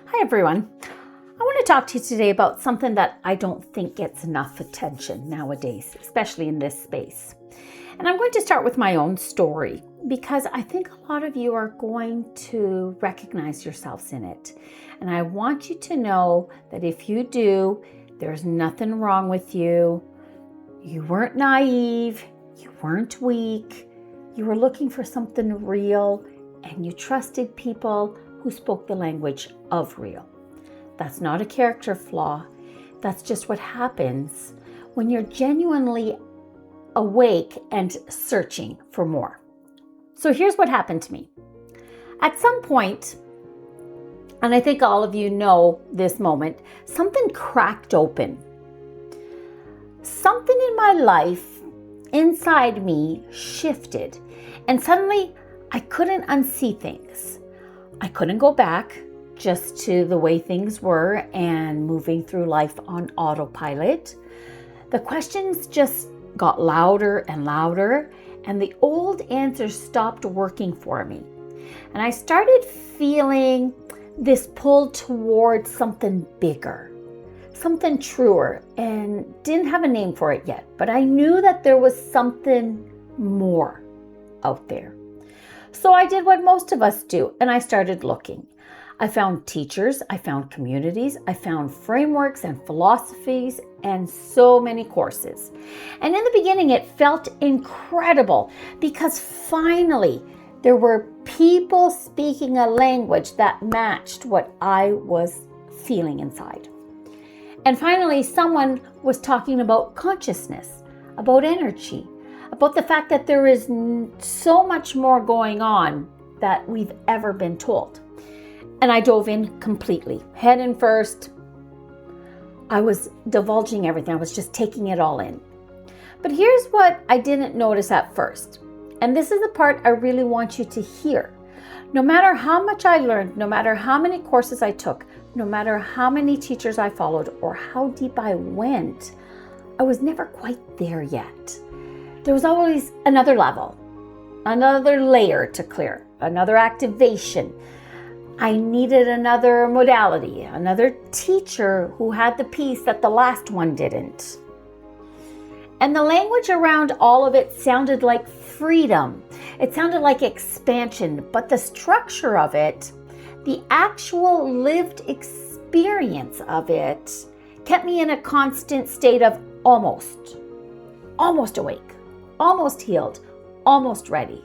Hi everyone. I want to talk to you today about something that I don't think gets enough attention nowadays, especially in this space. And I'm going to start with my own story because I think a lot of you are going to recognize yourselves in it. And I want you to know that if you do, there's nothing wrong with you. You weren't naive, you weren't weak, you were looking for something real, and you trusted people who spoke the language of real. That's not a character flaw. That's just what happens when you're genuinely awake and searching for more. So here's what happened to me. At some point, and I think all of you know this moment, something cracked open. Something in my life inside me shifted, and suddenly I couldn't unsee things. I couldn't go back just to the way things were and moving through life on autopilot. The questions just got louder and louder, and the old answers stopped working for me. And I started feeling this pull towards something bigger, something truer, and didn't have a name for it yet, but I knew that there was something more out there. So I did what most of us do, and I started looking. I found teachers, I found communities, I found frameworks and philosophies, and so many courses. And in the beginning, it felt incredible because finally there were people speaking a language that matched what I was feeling inside. And finally, someone was talking about consciousness, about energy, about the fact that there is so much more going on that we've ever been told. And I dove in completely, head in first. I was divulging everything. I was just taking it all in. But here's what I didn't notice at first. And this is the part I really want you to hear. No matter how much I learned, no matter how many courses I took, no matter how many teachers I followed or how deep I went, I was never quite there yet. There was always another level, another layer to clear, another activation. I needed another modality, another teacher who had the piece that the last one didn't. And the language around all of it sounded like freedom. It sounded like expansion, but the structure of it, the actual lived experience of it, kept me in a constant state of almost awake, almost healed, almost ready.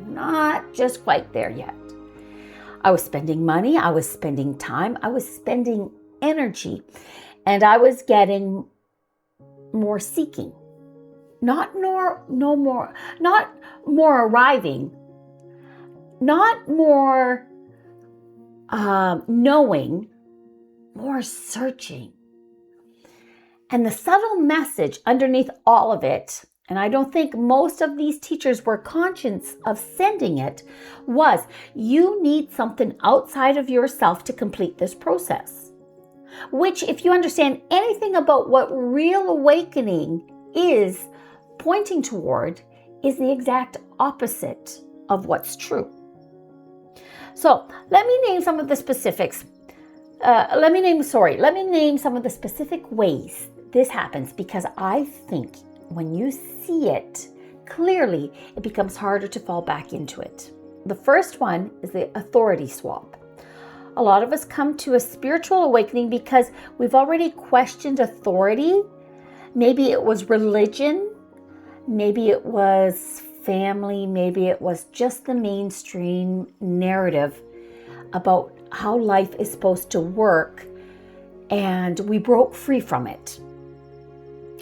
Not just quite there yet. I was spending money, I was spending time, I was spending energy, and I was getting more seeking. Not more arriving, not more knowing, more searching. And the subtle message underneath all of it, and I don't think most of these teachers were conscious of sending it, was you need something outside of yourself to complete this process. Which, if you understand anything about what real awakening is pointing toward, is the exact opposite of what's true. So let me name some of the specifics. Let me name some of the specific ways this happens, because I think when you see it clearly, it becomes harder to fall back into it. The first one is the authority swap. A lot of us come to a spiritual awakening because we've already questioned authority. Maybe it was religion, maybe it was family, maybe it was just the mainstream narrative about how life is supposed to work, and we broke free from it.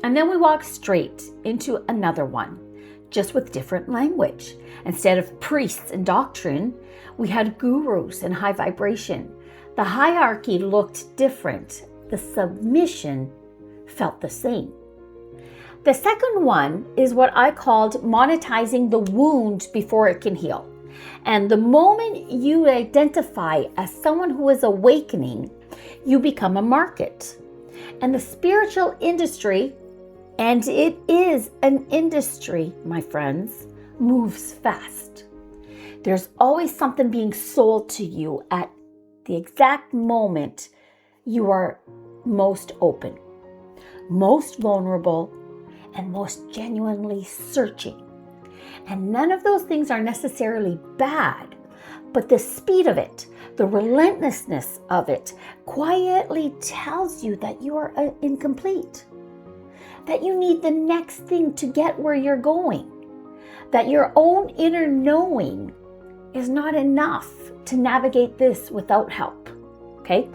And then we walked straight into another one, just with different language. Instead of priests and doctrine, we had gurus and high vibration. The hierarchy looked different. The submission felt the same. The second one is what I called monetizing the wound before it can heal. And the moment you identify as someone who is awakening, you become a market. And the spiritual industry, and it is an industry, my friends, moves fast. There's always something being sold to you at the exact moment you are most open, most vulnerable, and most genuinely searching. And none of those things are necessarily bad, but the speed of it, the relentlessness of it, quietly tells you that you are incomplete, that you need the next thing to get where you're going, that your own inner knowing is not enough to navigate this without help. Okay?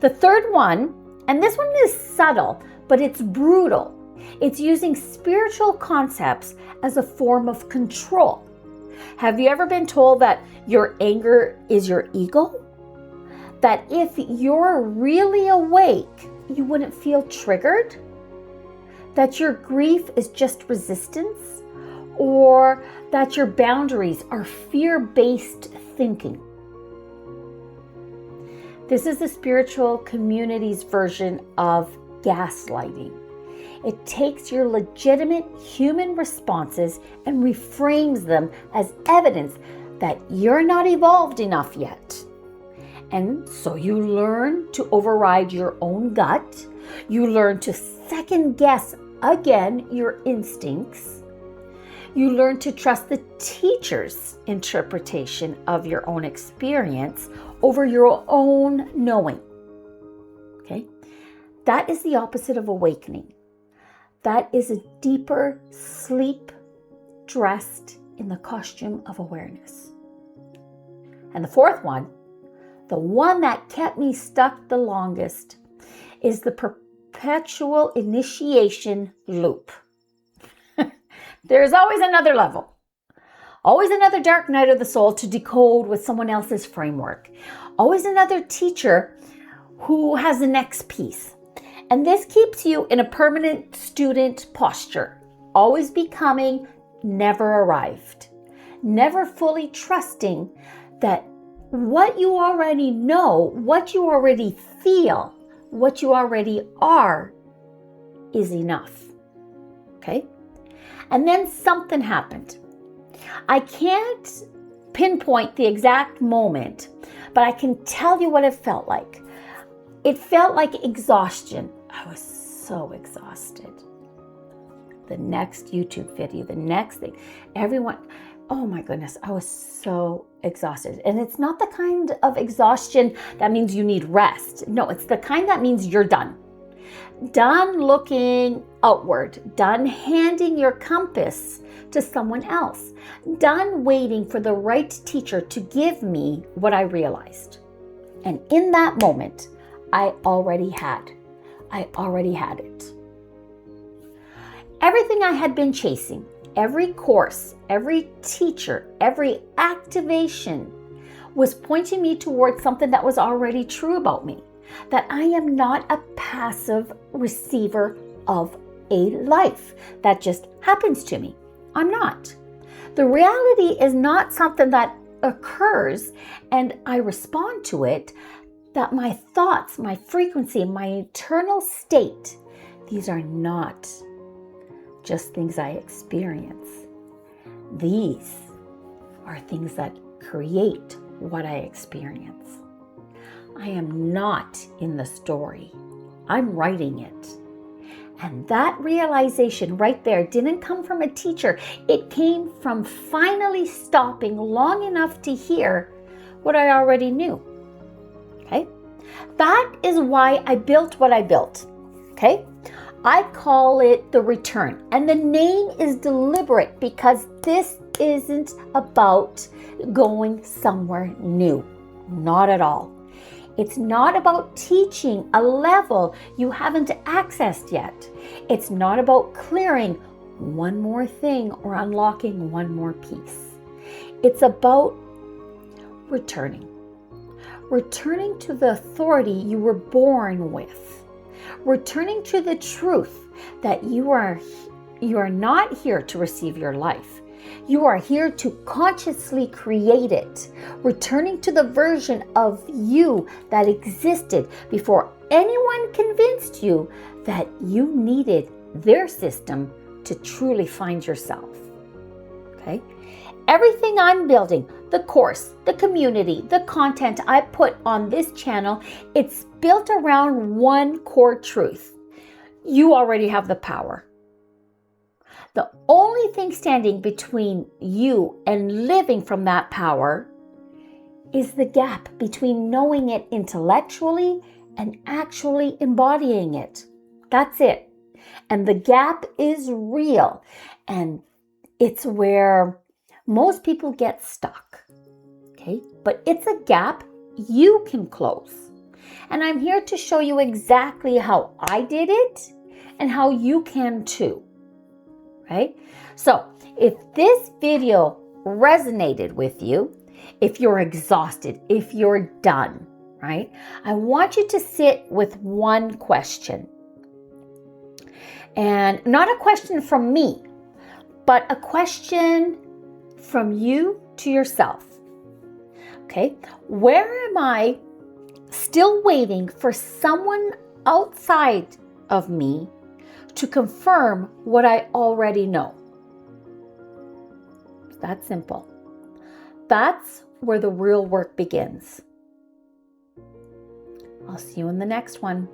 The third one, and this one is subtle, but it's brutal. It's using spiritual concepts as a form of control. Have you ever been told that your anger is your ego? That if you're really awake, you wouldn't feel triggered? That your grief is just resistance? Or that your boundaries are fear-based thinking? This is the spiritual community's version of gaslighting. It takes your legitimate human responses and reframes them as evidence that you're not evolved enough yet. And so you learn to override your own gut. You learn to second guess again your instincts. You learn to trust the teacher's interpretation of your own experience over your own knowing. Okay? That is the opposite of awakening. That is a deeper sleep dressed in the costume of awareness. And the fourth one, the one that kept me stuck the longest, is the perpetual initiation loop. There's always another level, always another dark night of the soul to decode with someone else's framework, always another teacher who has the next piece. And this keeps you in a permanent student posture, always becoming, never arrived, never fully trusting that what you already know, what you already feel, what you already are is enough. Okay? And then something happened. I can't pinpoint the exact moment, but I can tell you what it felt like. It felt like exhaustion. I was so exhausted. The next YouTube video, the next thing, everyone, oh my goodness, I was so exhausted. And it's not the kind of exhaustion that means you need rest. No, it's the kind that means you're done. Done looking outward, done handing your compass to someone else, done waiting for the right teacher to give me what I realized. And in that moment, I already had it. Everything I had been chasing, every course, every teacher, every activation was pointing me towards something that was already true about me, that I am not a passive receiver of a life that just happens to me. I'm not. The reality is not something that occurs and I respond to it, that my thoughts, my frequency, my eternal state, these are not just things I experience. These are things that create what I experience. I am not in the story. I'm writing it. And that realization right there didn't come from a teacher. It came from finally stopping long enough to hear what I already knew. Okay? That is why I built what I built. Okay? I call it the return. And the name is deliberate because this isn't about going somewhere new. Not at all. It's not about teaching a level you haven't accessed yet. It's not about clearing one more thing or unlocking one more piece. It's about returning. Returning to the authority you were born with. Returning to the truth that you are not here to receive your life. You are here to consciously create it, returning to the version of you that existed before anyone convinced you that you needed their system to truly find yourself. Okay? Everything I'm building, the course, the community, the content I put on this channel, it's built around one core truth. You already have the power. The only thing standing between you and living from that power is the gap between knowing it intellectually and actually embodying it. That's it. And the gap is real. And it's where most people get stuck. Okay? But it's a gap you can close. And I'm here to show you exactly how I did it and how you can too. Right? So if this video resonated with you, if you're exhausted, if you're done, right? I want you to sit with one question. And not a question from me, but a question from you to yourself. Okay? Where am I still waiting for someone outside of me to confirm what I already know? It's that simple. That's where the real work begins. I'll see you in the next one.